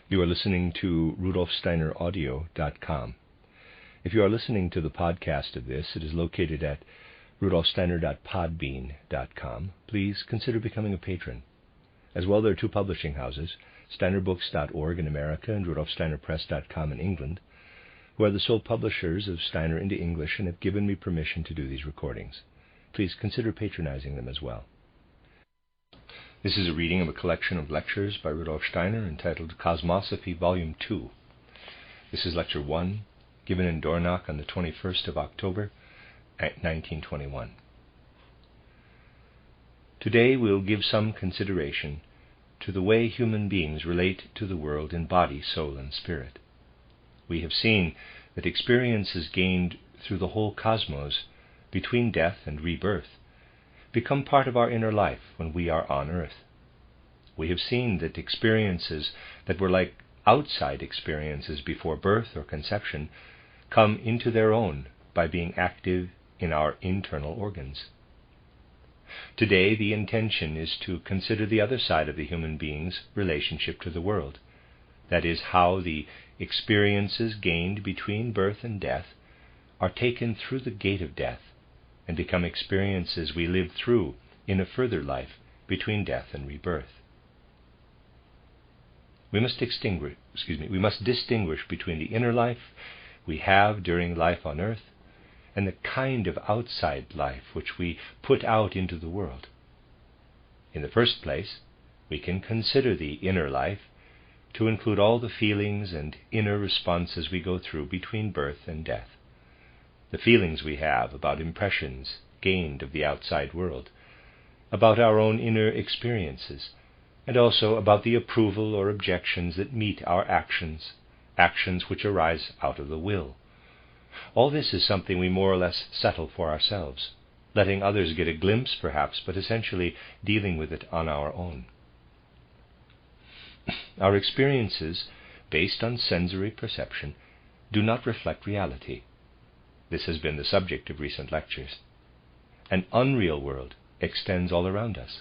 You are listening to RudolfSteinerAudio.com. If you are listening to the podcast of this, it is located at RudolfSteiner.podbean.com. Please consider becoming a patron. As well, there are two publishing houses, SteinerBooks.org in America and RudolfSteinerPress.com in England, who are the sole publishers of Steiner into English and have given me permission to do these recordings. Please consider patronizing them as well. This is a reading of a collection of lectures by Rudolf Steiner entitled Cosmosophy, Volume 2. This is Lecture 1, given in Dornach on the 21st of October, 1921. Today we'll give some consideration to the way human beings relate to the world in body, soul, and spirit. We have seen that experiences gained through the whole cosmos between death and rebirth become part of our inner life when we are on earth. We have seen that experiences that were like outside experiences before birth or conception come into their own by being active in our internal organs. Today, the intention is to consider the other side of the human being's relationship to the world. That is, how the experiences gained between birth and death are taken through the gate of death and become experiences we live through in a further life between death and rebirth. We must distinguish between the inner life we have during life on earth and the kind of outside life which we put out into the world. In the first place, we can consider the inner life to include all the feelings and inner responses we go through between birth and death. The feelings we have about impressions gained of the outside world, about our own inner experiences, and also about the approval or objections that meet our actions which arise out of the will. All this is something we more or less settle for ourselves, letting others get a glimpse perhaps, but essentially dealing with it on our own. Our experiences, based on sensory perception, do not reflect reality. This has been the subject of recent lectures. An unreal world extends all around us.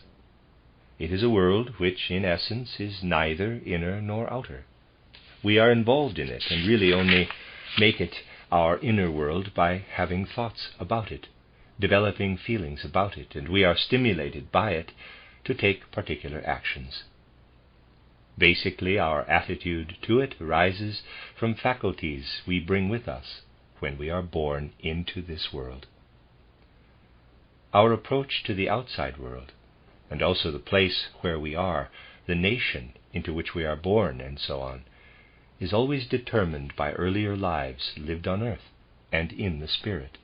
It is a world which, in essence, is neither inner nor outer. We are involved in it and really only make it our inner world by having thoughts about it, developing feelings about it, and we are stimulated by it to take particular actions. Basically, our attitude to it arises from faculties we bring with us when we are born into this world. Our approach to the outside world, and also the place where we are, the nation into which we are born, and so on, is always determined by earlier lives lived on earth and in the spirit.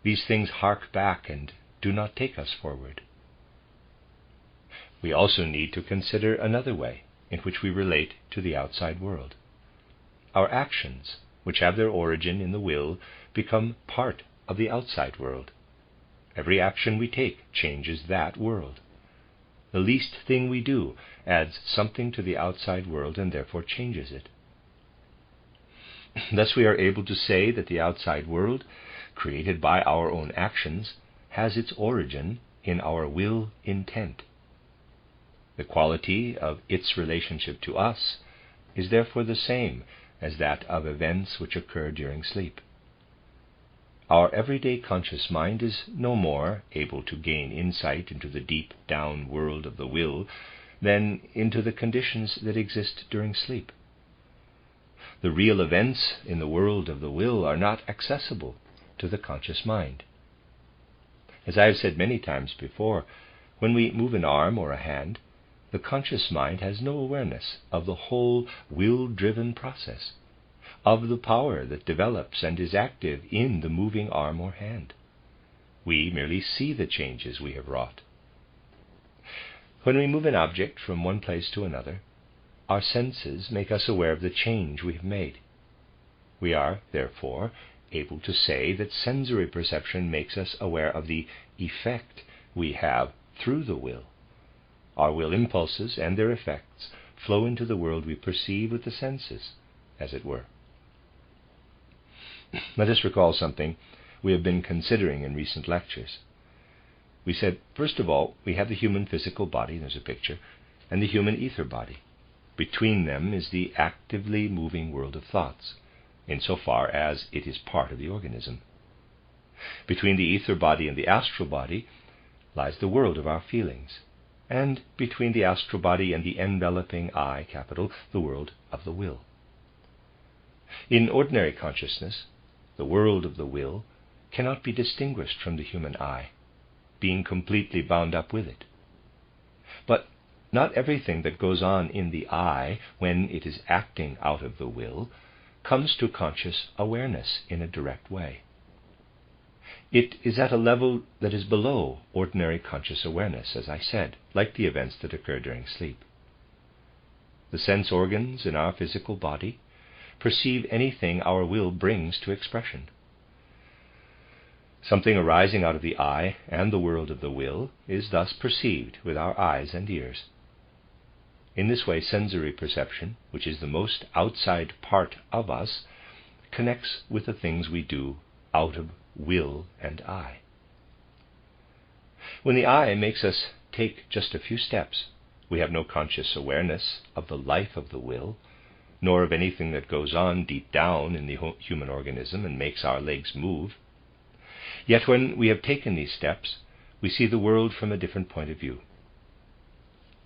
These things hark back and do not take us forward. We also need to consider another way in which we relate to the outside world. Our actions, which have their origin in the will, become part of the outside world. Every action we take changes that world. The least thing we do adds something to the outside world and therefore changes it. Thus we are able to say that the outside world, created by our own actions, has its origin in our will intent. The quality of its relationship to us is therefore the same as that of events which occur during sleep. Our everyday conscious mind is no more able to gain insight into the deep down world of the will than into the conditions that exist during sleep. The real events in the world of the will are not accessible to the conscious mind. As I have said many times before, when we move an arm or a hand, the conscious mind has no awareness of the whole will-driven process, of the power that develops and is active in the moving arm or hand. We merely see the changes we have wrought. When we move an object from one place to another, our senses make us aware of the change we have made. We are, therefore, able to say that sensory perception makes us aware of the effect we have through the will. Our will impulses and their effects flow into the world we perceive with the senses, as it were. Let us recall something we have been considering in recent lectures. We said, first of all, we have the human physical body, there's a picture, and the human ether body. Between them is the actively moving world of thoughts, insofar as it is part of the organism. Between the ether body and the astral body lies the world of our feelings, and between the astral body and the enveloping I, the world of the will. In ordinary consciousness, the world of the will cannot be distinguished from the human I, being completely bound up with it. But not everything that goes on in the I, when it is acting out of the will, comes to conscious awareness in a direct way. It is at a level that is below ordinary conscious awareness, as I said, like the events that occur during sleep. The sense organs in our physical body perceive anything our will brings to expression. Something arising out of the I and the world of the will is thus perceived with our eyes and ears. In this way, sensory perception, which is the most outside part of us, connects with the things we do out of will and I. When the I makes us take just a few steps, we have no conscious awareness of the life of the will, nor of anything that goes on deep down in the human organism and makes our legs move. Yet when we have taken these steps, we see the world from a different point of view.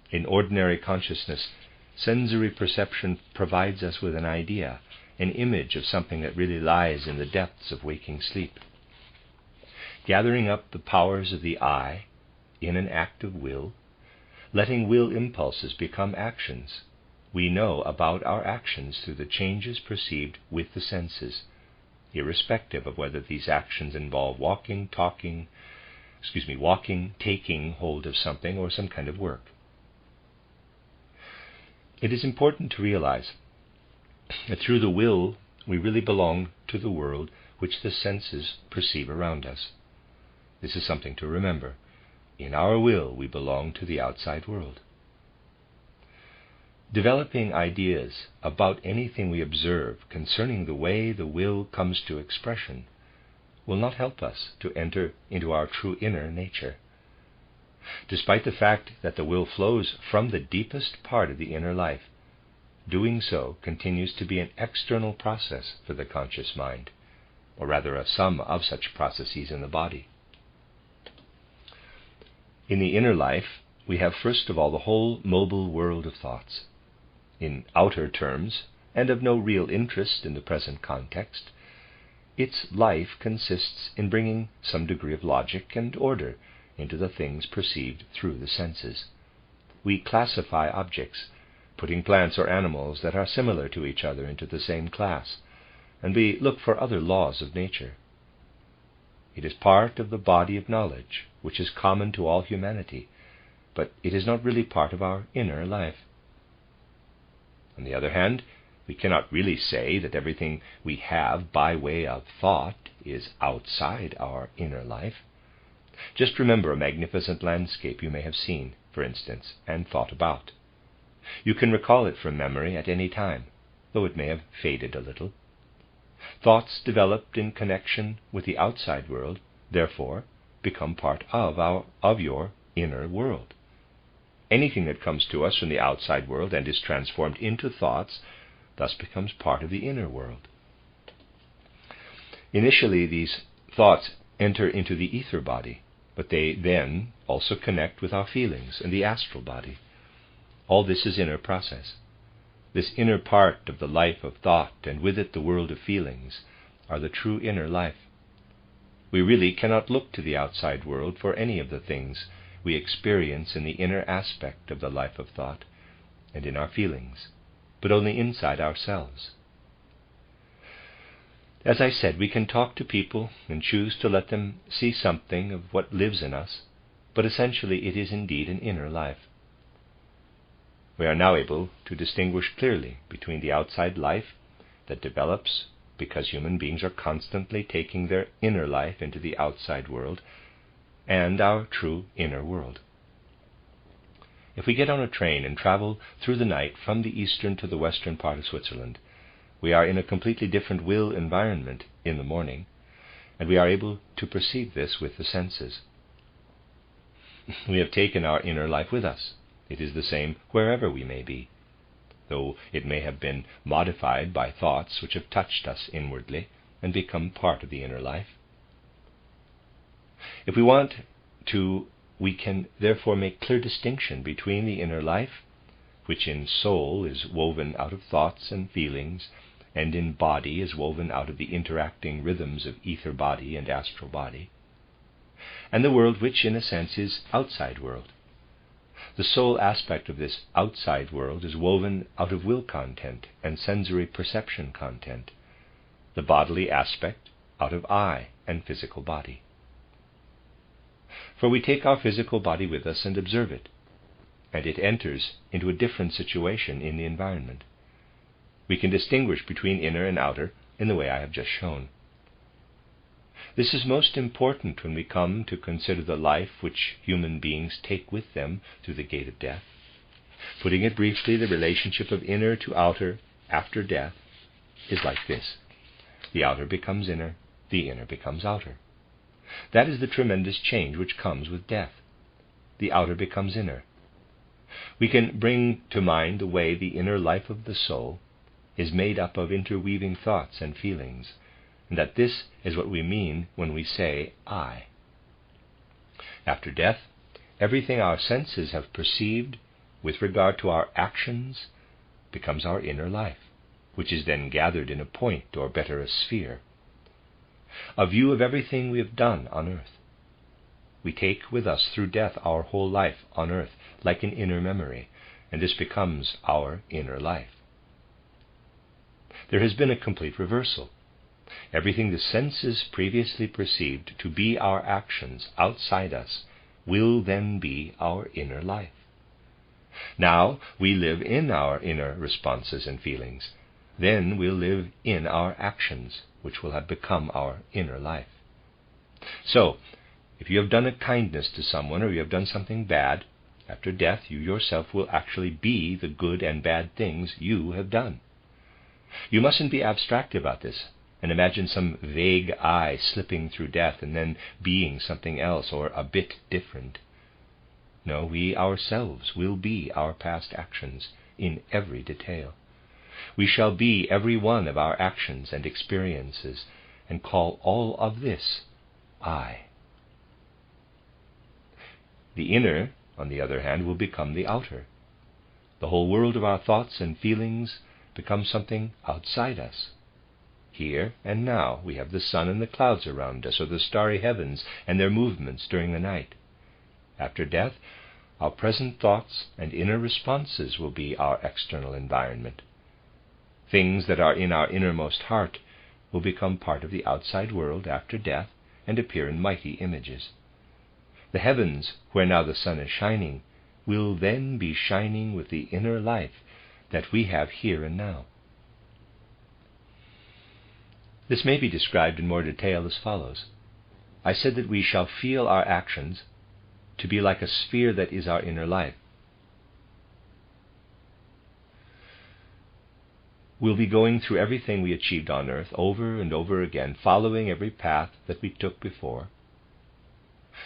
In ordinary consciousness, sensory perception provides us with an idea, an image of something that really lies in the depths of waking sleep. Gathering up the powers of the I in an act of will, letting will impulses become actions, we know about our actions through the changes perceived with the senses, irrespective of whether these actions involve walking, taking hold of something, or some kind of work. It is important to realize that through the will we really belong to the world which the senses perceive around us. This is something to remember. In our will we belong to the outside world. Developing ideas about anything we observe concerning the way the will comes to expression will not help us to enter into our true inner nature. Despite the fact that the will flows from the deepest part of the inner life, doing so continues to be an external process for the conscious mind, or rather a sum of such processes in the body. In the inner life, we have first of all the whole mobile world of thoughts. In outer terms, and of no real interest in the present context, its life consists in bringing some degree of logic and order into the things perceived through the senses. We classify objects, putting plants or animals that are similar to each other into the same class, and we look for other laws of nature. It is part of the body of knowledge, which is common to all humanity, but it is not really part of our inner life. On the other hand, we cannot really say that everything we have by way of thought is outside our inner life. Just remember a magnificent landscape you may have seen, for instance, and thought about. You can recall it from memory at any time, though it may have faded a little. Thoughts developed in connection with the outside world, therefore, become part of your inner world. Anything that comes to us from the outside world and is transformed into thoughts thus becomes part of the inner world. Initially, these thoughts enter into the ether body, but they then also connect with our feelings and the astral body. All this is inner process. This inner part of the life of thought, and with it the world of feelings, are the true inner life. We really cannot look to the outside world for any of the things we experience in the inner aspect of the life of thought and in our feelings, but only inside ourselves. As I said, we can talk to people and choose to let them see something of what lives in us, but essentially it is indeed an inner life. We are now able to distinguish clearly between the outside life that develops because human beings are constantly taking their inner life into the outside world, and our true inner world. If we get on a train and travel through the night from the eastern to the western part of Switzerland, we are in a completely different will environment in the morning, and we are able to perceive this with the senses. We have taken our inner life with us. It is the same wherever we may be. though it may have been modified by thoughts which have touched us inwardly and become part of the inner life. If we want to, we can therefore make clear distinction between the inner life, which in soul is woven out of thoughts and feelings, and in body is woven out of the interacting rhythms of ether body and astral body, and the world which, in a sense, is outside world. The soul aspect of this outside world is woven out of will content and sensory perception content, the bodily aspect out of I and physical body. For we take our physical body with us and observe it, and it enters into a different situation in the environment. We can distinguish between inner and outer in the way I have just shown. This is most important when we come to consider the life which human beings take with them through the gate of death. Putting it briefly, the relationship of inner to outer after death is like this. The outer becomes inner, the inner becomes outer. That is the tremendous change which comes with death. The outer becomes inner. We can bring to mind the way the inner life of the soul is made up of interweaving thoughts and feelings, and that this is what we mean when we say I. After death, everything our senses have perceived with regard to our actions becomes our inner life, which is then gathered in a point, or better, a sphere. A view of everything we have done on earth. We take with us through death our whole life on earth, like an inner memory, and this becomes our inner life. There has been a complete reversal. Everything the senses previously perceived to be our actions outside us will then be our inner life. Now we live in our inner responses and feelings. Then we'll live in our actions, which will have become our inner life. So, if you have done a kindness to someone, or you have done something bad, after death you yourself will actually be the good and bad things you have done. You mustn't be abstract about this and imagine some vague I slipping through death and then being something else or a bit different. No, we ourselves will be our past actions in every detail. We shall be every one of our actions and experiences and call all of this I. The inner, on the other hand, will become the outer. The whole world of our thoughts and feelings becomes something outside us. Here and now we have the sun and the clouds around us, or the starry heavens and their movements during the night. After death, our present thoughts and inner responses will be our external environment. Things that are in our innermost heart will become part of the outside world after death and appear in mighty images. The heavens, where now the sun is shining, will then be shining with the inner life that we have here and now. This may be described in more detail as follows. I said that we shall feel our actions to be like a sphere that is our inner life. We'll be going through everything we achieved on earth over and over again, following every path that we took before.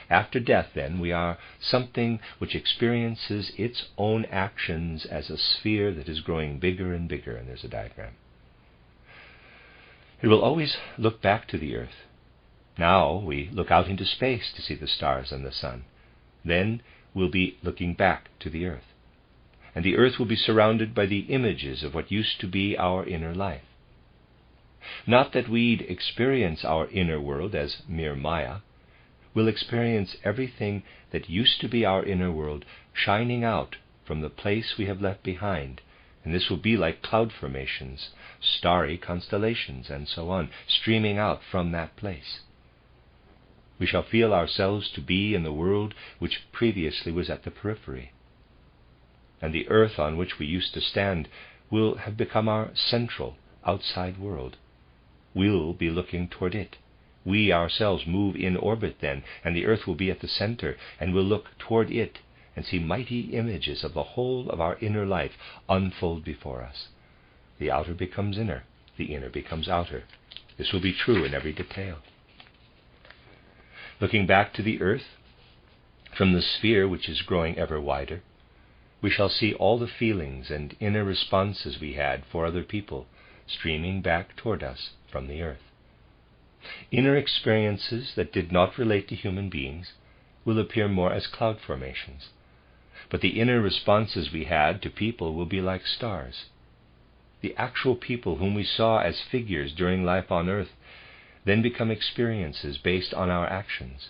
After death, then, we are something which experiences its own actions as a sphere that is growing bigger and bigger, and there's a diagram. It will always look back to the earth. Now we look out into space to see the stars and the sun. Then we'll be looking back to the earth. And the earth will be surrounded by the images of what used to be our inner life. Not that we'd experience our inner world as mere Maya. We'll experience everything that used to be our inner world shining out from the place we have left behind, and this will be like cloud formations, starry constellations, and so on, streaming out from that place. We shall feel ourselves to be in the world which previously was at the periphery. And the earth on which we used to stand will have become our central, outside world. We'll be looking toward it. We ourselves move in orbit then, and the earth will be at the center, and we'll look toward it and see mighty images of the whole of our inner life unfold before us. The outer becomes inner, the inner becomes outer. This will be true in every detail. Looking back to the earth, from the sphere which is growing ever wider, we shall see all the feelings and inner responses we had for other people streaming back toward us from the earth. Inner experiences that did not relate to human beings will appear more as cloud formations, but the inner responses we had to people will be like stars. The actual people whom we saw as figures during life on earth then become experiences based on our actions,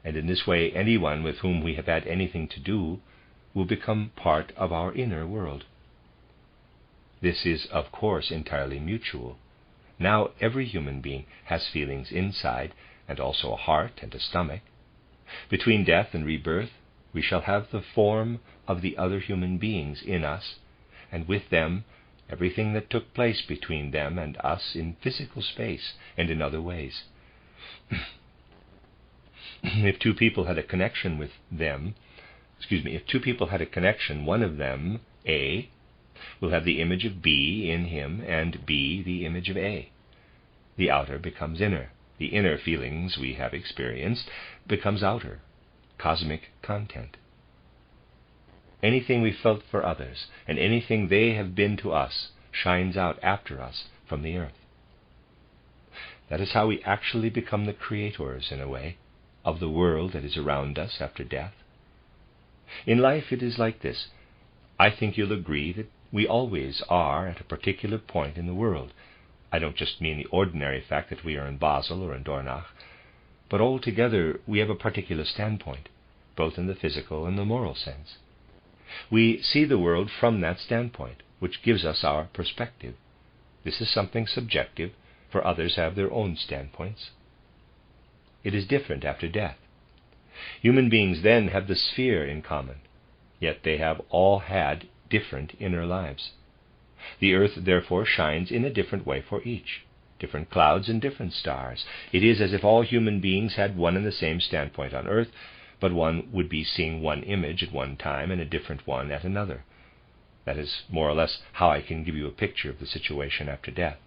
and in this way anyone with whom we have had anything to do will become part of our inner world. This is, of course, entirely mutual. Now every human being has feelings inside, and also a heart and a stomach. Between death and rebirth, we shall have the form of the other human beings in us, and with them everything that took place between them and us in physical space and in other ways. If two people had a connection, one of them, A, will have the image of B in him, and B the image of A. The outer becomes inner. The inner feelings we have experienced becomes outer, cosmic content. Anything we felt for others, and anything they have been to us, shines out after us from the earth. That is how we actually become the creators, in a way, of the world that is around us after death. In life it is like this. I think you'll agree that we always are at a particular point in the world. I don't just mean the ordinary fact that we are in Basel or in Dornach, but altogether we have a particular standpoint, both in the physical and the moral sense. We see the world from that standpoint, which gives us our perspective. This is something subjective, for others have their own standpoints. It is different after death. Human beings then have the sphere in common, yet they have all had different inner lives. The earth therefore shines in a different way for each, different clouds and different stars. It is as if all human beings had one and the same standpoint on earth, but one would be seeing one image at one time and a different one at another. That is more or less how I can give you a picture of the situation after death.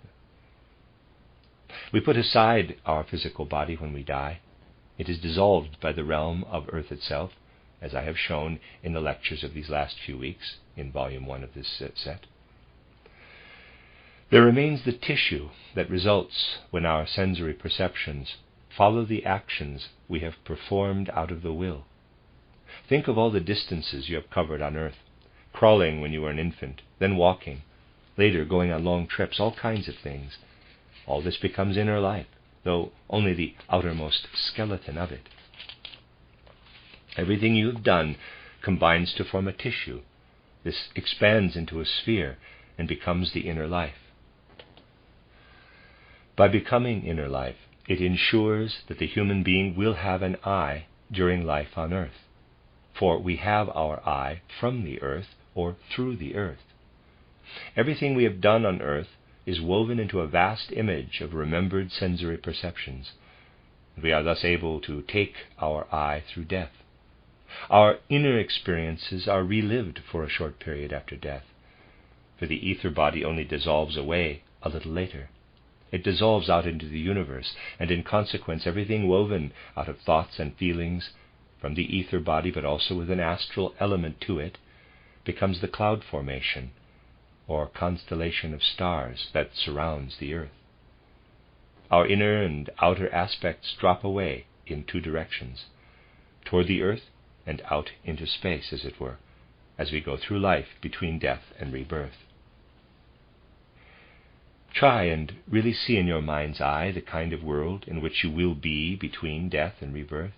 We put aside our physical body when we die. It is dissolved by the realm of earth itself, as I have shown in the lectures of these last few weeks in Volume 1 of this set. There remains the tissue that results when our sensory perceptions follow the actions we have performed out of the will. Think of all the distances you have covered on earth, crawling when you were an infant, then walking, later going on long trips, all kinds of things. All this becomes inner life, though only the outermost skeleton of it. Everything you have done combines to form a tissue. This expands into a sphere and becomes the inner life. By becoming inner life, it ensures that the human being will have an I during life on earth, for we have our I from the earth or through the earth. Everything we have done on earth is woven into a vast image of remembered sensory perceptions. We are thus able to take our I through death. Our inner experiences are relived for a short period after death, for the ether body only dissolves away a little later. It dissolves out into the universe, and in consequence everything woven out of thoughts and feelings from the ether body, but also with an astral element to it, becomes the cloud formation, or constellation of stars that surrounds the earth. Our inner and outer aspects drop away in two directions, toward the earth and out into space, as it were, as we go through life between death and rebirth. Try and really see in your mind's eye the kind of world in which you will be between death and rebirth.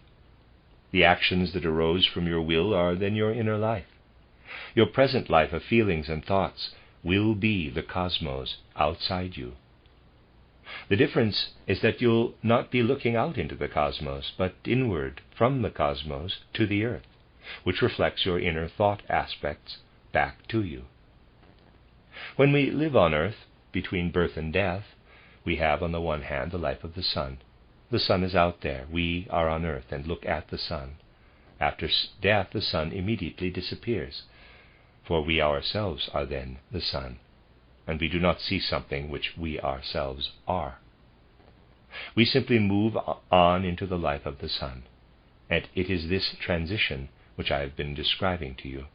The actions that arose from your will are then your inner life. Your present life of feelings and thoughts will be the cosmos outside you. The difference is that you'll not be looking out into the cosmos, but inward from the cosmos to the earth, which reflects your inner thought aspects back to you. When we live on earth, between birth and death, we have on the one hand the life of the sun. The sun is out there. We are on earth and look at the sun. After death, the sun immediately disappears, for we ourselves are then the sun, and we do not see something which we ourselves are. We simply move on into the life of the sun, and it is this transition which I have been describing to you.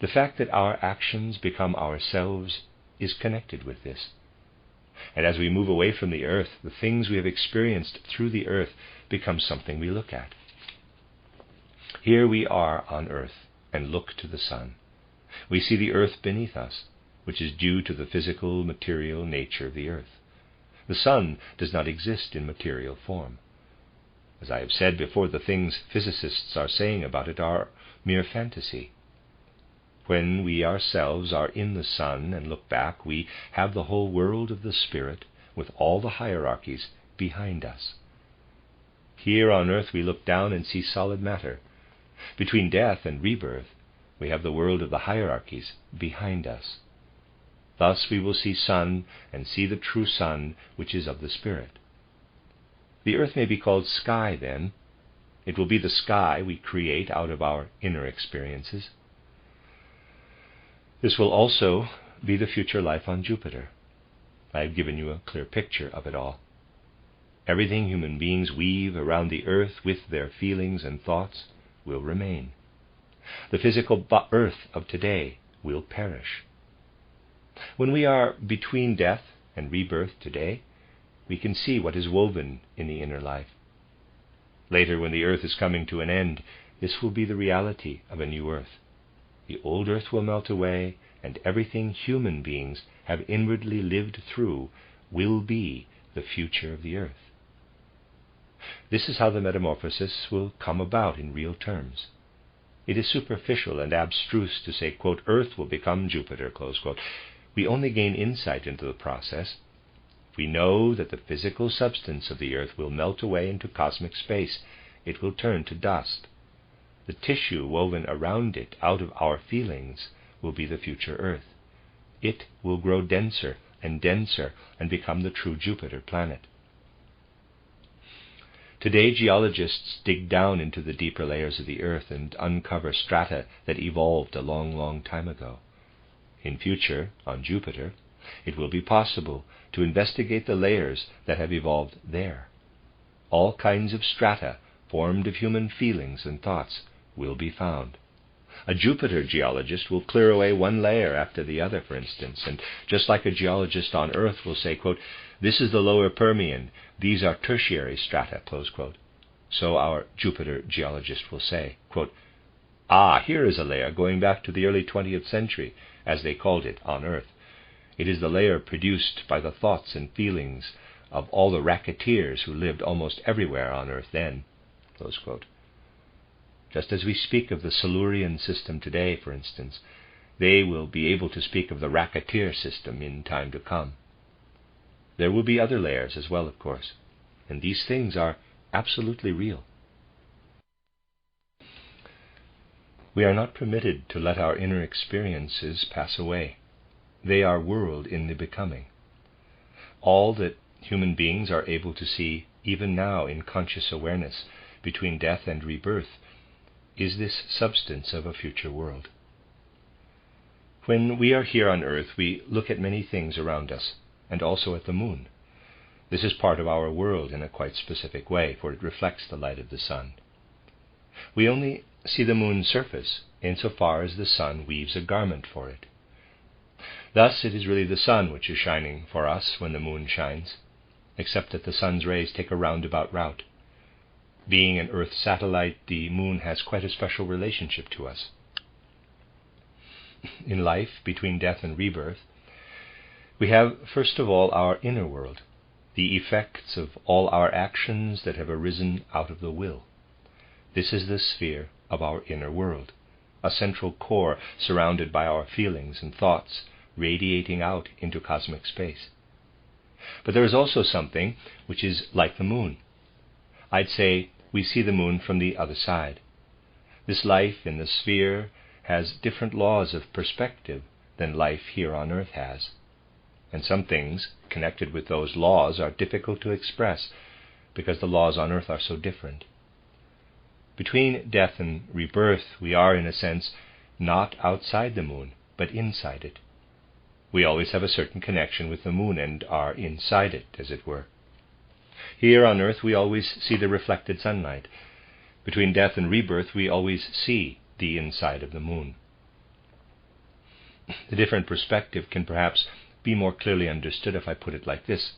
The fact that our actions become ourselves is connected with this. And as we move away from the earth, the things we have experienced through the earth become something we look at. Here we are on earth and look to the sun. We see the earth beneath us, which is due to the physical, material nature of the earth. The sun does not exist in material form. As I have said before, the things physicists are saying about it are mere fantasy. When we ourselves are in the sun and look back, we have the whole world of the spirit, with all the hierarchies, behind us. Here on earth we look down and see solid matter. Between death and rebirth, we have the world of the hierarchies behind us. Thus we will see sun and see the true sun, which is of the spirit. The earth may be called sky then. It will be the sky we create out of our inner experiences. This will also be the future life on Jupiter. I have given you a clear picture of it all. Everything human beings weave around the earth with their feelings and thoughts will remain. The physical earth of today will perish. When we are between death and rebirth today, we can see what is woven in the inner life. Later, when the earth is coming to an end, this will be the reality of a new earth. The old earth will melt away, and everything human beings have inwardly lived through will be the future of the earth. This is how the metamorphosis will come about in real terms. It is superficial and abstruse to say, quote, earth will become Jupiter, close quote. We only gain insight into the process. We know that the physical substance of the earth will melt away into cosmic space. It will turn to dust. The tissue woven around it out of our feelings will be the future earth. It will grow denser and become the true Jupiter planet. Today, geologists dig down into the deeper layers of the earth and uncover strata that evolved a long, long time ago. In future, on Jupiter, it will be possible to investigate the layers that have evolved there. All kinds of strata formed of human feelings and thoughts will be found. A Jupiter geologist will clear away one layer after the other, for instance, and just like a geologist on Earth will say, quote, this is the lower Permian, these are tertiary strata, close quote. So our Jupiter geologist will say, quote, here is a layer going back to the early 20th century, as they called it on Earth. It is the layer produced by the thoughts and feelings of all the racketeers who lived almost everywhere on Earth then, close quote. Just as we speak of the Silurian system today, for instance, they will be able to speak of the racketeer system in time to come. There will be other layers as well, of course, and these things are absolutely real. We are not permitted to let our inner experiences pass away. They are world in the becoming. All that human beings are able to see, even now in conscious awareness, between death and rebirth, is this substance of a future world. When we are here on earth, we look at many things around us, and also at the moon. This is part of our world in a quite specific way, for it reflects the light of the sun. We only see the moon's surface insofar as the sun weaves a garment for it. Thus it is really the sun which is shining for us when the moon shines, except that the sun's rays take a roundabout route. Being an Earth satellite, the moon has quite a special relationship to us. In life, between death and rebirth, we have, first of all, our inner world, the effects of all our actions that have arisen out of the will. This is the sphere of our inner world, a central core surrounded by our feelings and thoughts, radiating out into cosmic space. But there is also something which is like the moon. I'd say we see the moon from the other side. This life in the sphere has different laws of perspective than life here on earth has. And some things connected with those laws are difficult to express because the laws on earth are so different. Between death and rebirth, we are, in a sense, not outside the moon, but inside it. We always have a certain connection with the moon and are inside it, as it were. Here on earth we always see the reflected sunlight. Between death and rebirth we always see the inside of the moon. The different perspective can perhaps be more clearly understood if I put it like this.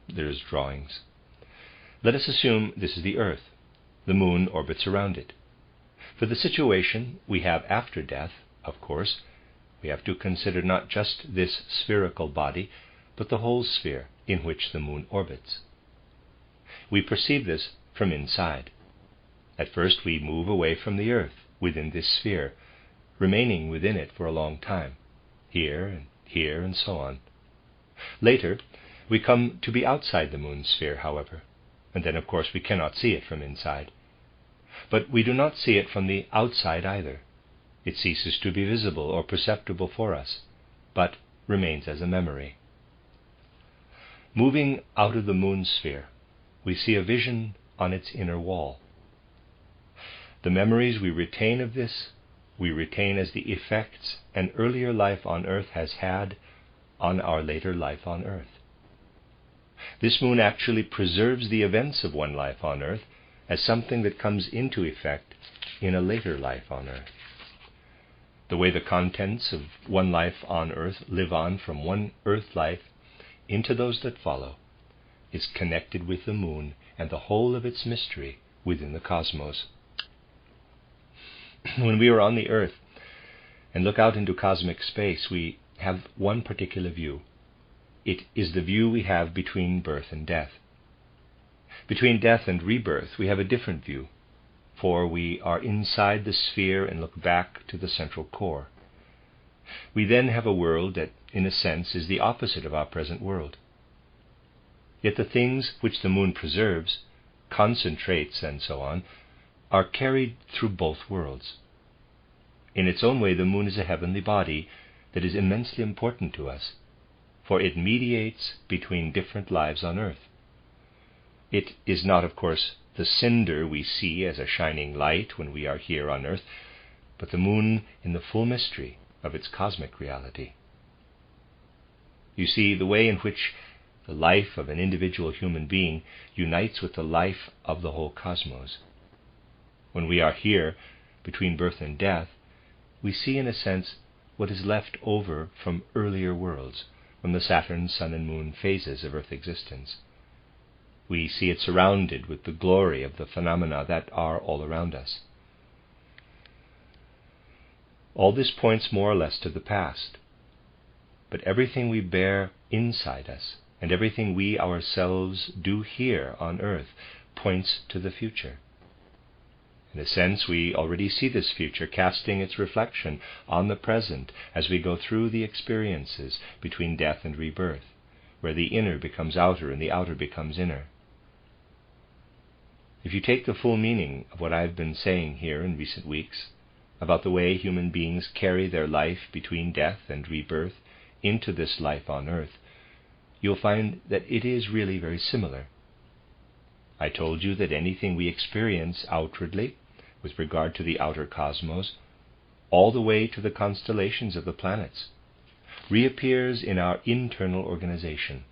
There's drawings. Let us assume this is the Earth. The moon orbits around it. For the situation we have after death, of course, we have to consider not just this spherical body, but the whole sphere in which the moon orbits. We perceive this from inside. At first we move away from the Earth within this sphere, remaining within it for a long time, here and so on. Later, we come to be outside the moon's sphere, however, and then of course we cannot see it from inside. But we do not see it from the outside either. It ceases to be visible or perceptible for us, but remains as a memory. Moving out of the moon's sphere, we see a vision on its inner wall. The memories we retain of this, we retain as the effects an earlier life on Earth has had on our later life on Earth. This moon actually preserves the events of one life on Earth as something that comes into effect in a later life on Earth. The way the contents of one life on Earth live on from one Earth life into those that follow is connected with the moon and the whole of its mystery within the cosmos. When we are on the Earth and look out into cosmic space, we have one particular view. It is the view we have between birth and death. Between death and rebirth, we have a different view, for we are inside the sphere and look back to the central core. We then have a world that, in a sense, is the opposite of our present world. Yet the things which the moon preserves, concentrates and so on, are carried through both worlds. In its own way, the moon is a heavenly body that is immensely important to us, for it mediates between different lives on Earth. It is not, of course, the cinder we see as a shining light when we are here on Earth, but the moon in the full mystery of its cosmic reality. You see, the way in which the life of an individual human being unites with the life of the whole cosmos. When we are here, between birth and death, we see in a sense what is left over from earlier worlds, from the Saturn, Sun and Moon phases of Earth existence. We see it surrounded with the glory of the phenomena that are all around us. All this points more or less to the past, but everything we bear inside us and everything we ourselves do here on Earth points to the future. In a sense, we already see this future casting its reflection on the present as we go through the experiences between death and rebirth, where the inner becomes outer and the outer becomes inner. If you take the full meaning of what I've been saying here in recent weeks about the way human beings carry their life between death and rebirth into this life on Earth, you'll find that it is really very similar. I told you that anything we experience outwardly, with regard to the outer cosmos, all the way to the constellations of the planets, reappears in our internal organization,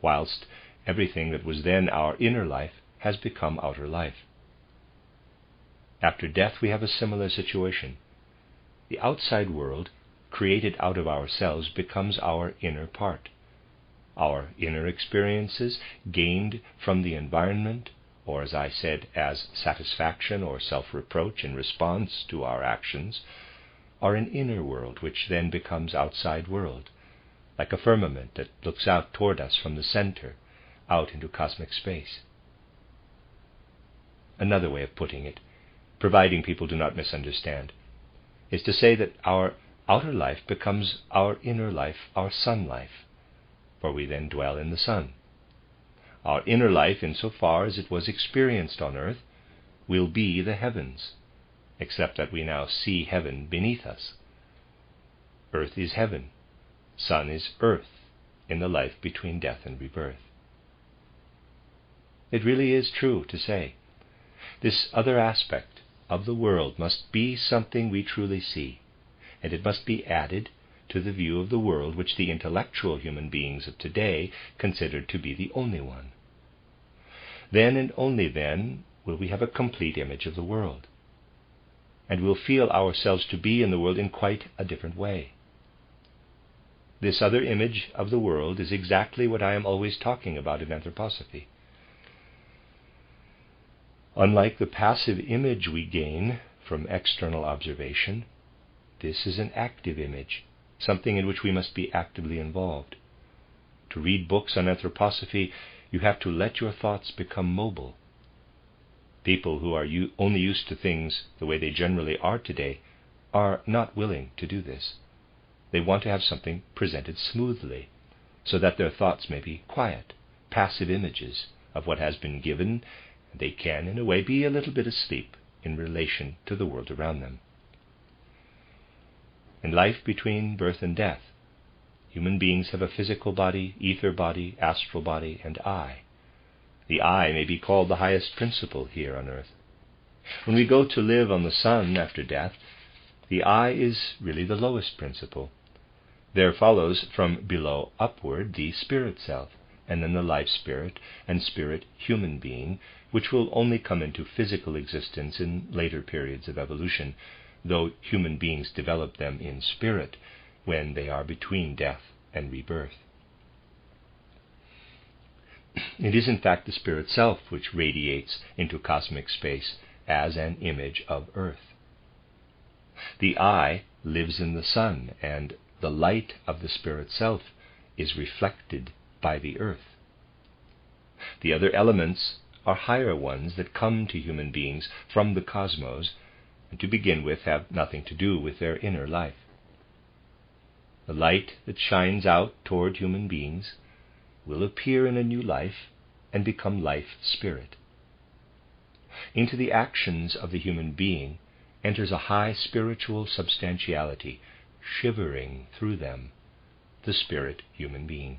whilst everything that was then our inner life has become outer life. After death we have a similar situation. The outside world, created out of ourselves, becomes our inner part. Our inner experiences, gained from the environment, or as I said, as satisfaction or self-reproach in response to our actions, are an inner world which then becomes outside world, like a firmament that looks out toward us from the center, out into cosmic space. Another way of putting it, providing people do not misunderstand, is to say that our outer life becomes our inner life, our sun life, for we then dwell in the sun. Our inner life, insofar as it was experienced on Earth, will be the heavens, except that we now see heaven beneath us. Earth is heaven, sun is earth, in the life between death and rebirth. It really is true to say, this other aspect of the world must be something we truly see, and it must be added to the view of the world which the intellectual human beings of today consider to be the only one. Then and only then will we have a complete image of the world, and will feel ourselves to be in the world in quite a different way. this other image of the world is exactly what I am always talking about in anthroposophy. Unlike the passive image we gain from external observation, this is an active image, something in which we must be actively involved. To read books on anthroposophy, you have to let your thoughts become mobile. People who are only used to things the way they generally are today are not willing to do this. They want to have something presented smoothly, so that their thoughts may be quiet, passive images of what has been given, and they can, in a way, be a little bit asleep in relation to the world around them. In life between birth and death, human beings have a physical body, ether body, astral body, and I. The I may be called the highest principle here on earth. When we go to live on the sun after death, the I is really the lowest principle. There follows from below upward the spirit self, and then the life spirit and spirit human being, which will only come into physical existence in later periods of evolution, though human beings develop them in spirit when they are between death and rebirth. It is in fact the spirit self which radiates into cosmic space as an image of earth. The I lives in the sun, and the light of the spirit self is reflected by the earth. The other elements are higher ones that come to human beings from the cosmos, and to begin with have nothing to do with their inner life. The light that shines out toward human beings will appear in a new life and become life spirit. Into the actions of the human being enters a high spiritual substantiality, shivering through them, the spirit human being.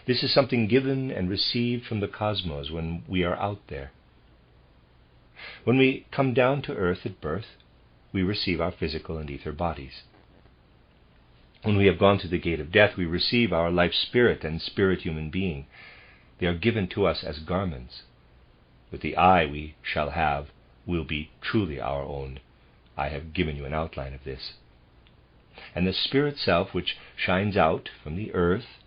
This is something given and received from the cosmos when we are out there. When we come down to earth at birth, we receive our physical and ether bodies. When we have gone to the gate of death, we receive our life spirit and spirit human being. They are given to us as garments. But the I we shall have will be truly our own. I have given you an outline of this. And the spirit self which shines out from the earth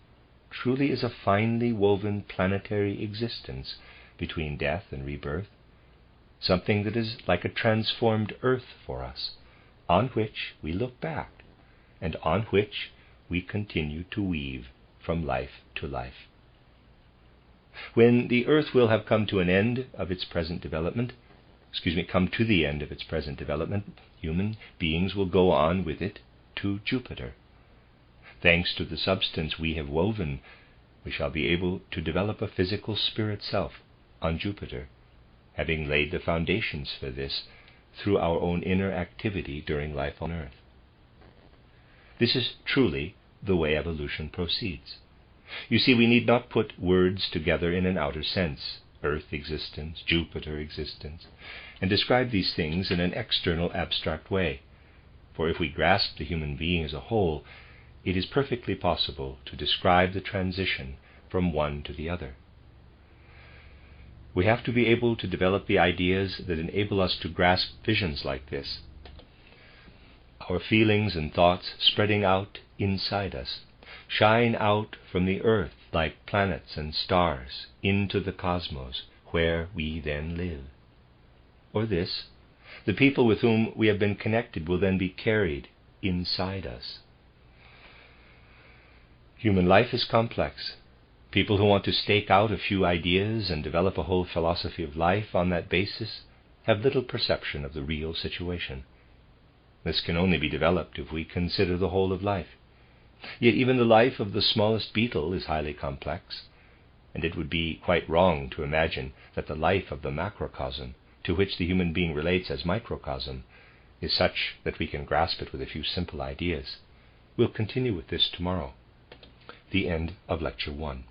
truly is a finely woven planetary existence between death and rebirth, something that is like a transformed earth for us, on which we look back, and on which we continue to weave from life to life. When the earth will have come to the end of its present development, human beings will go on with it to Jupiter. Thanks to the substance we have woven, we shall be able to develop a physical spirit self on Jupiter, having laid the foundations for this through our own inner activity during life on earth. This is truly the way evolution proceeds. You see, we need not put words together in an outer sense, earth existence, Jupiter existence, and describe these things in an external abstract way. For if we grasp the human being as a whole, it is perfectly possible to describe the transition from one to the other. We have to be able to develop the ideas that enable us to grasp visions like this. Our feelings and thoughts spreading out inside us shine out from the earth like planets and stars into the cosmos, where we then live. Or this, the people with whom we have been connected will then be carried inside us. Human life is complex. People who want to stake out a few ideas and develop a whole philosophy of life on that basis have little perception of the real situation. This can only be developed if we consider the whole of life. Yet even the life of the smallest beetle is highly complex, and it would be quite wrong to imagine that the life of the macrocosm, to which the human being relates as microcosm, is such that we can grasp it with a few simple ideas. We'll continue with this tomorrow. The end of Lecture 1.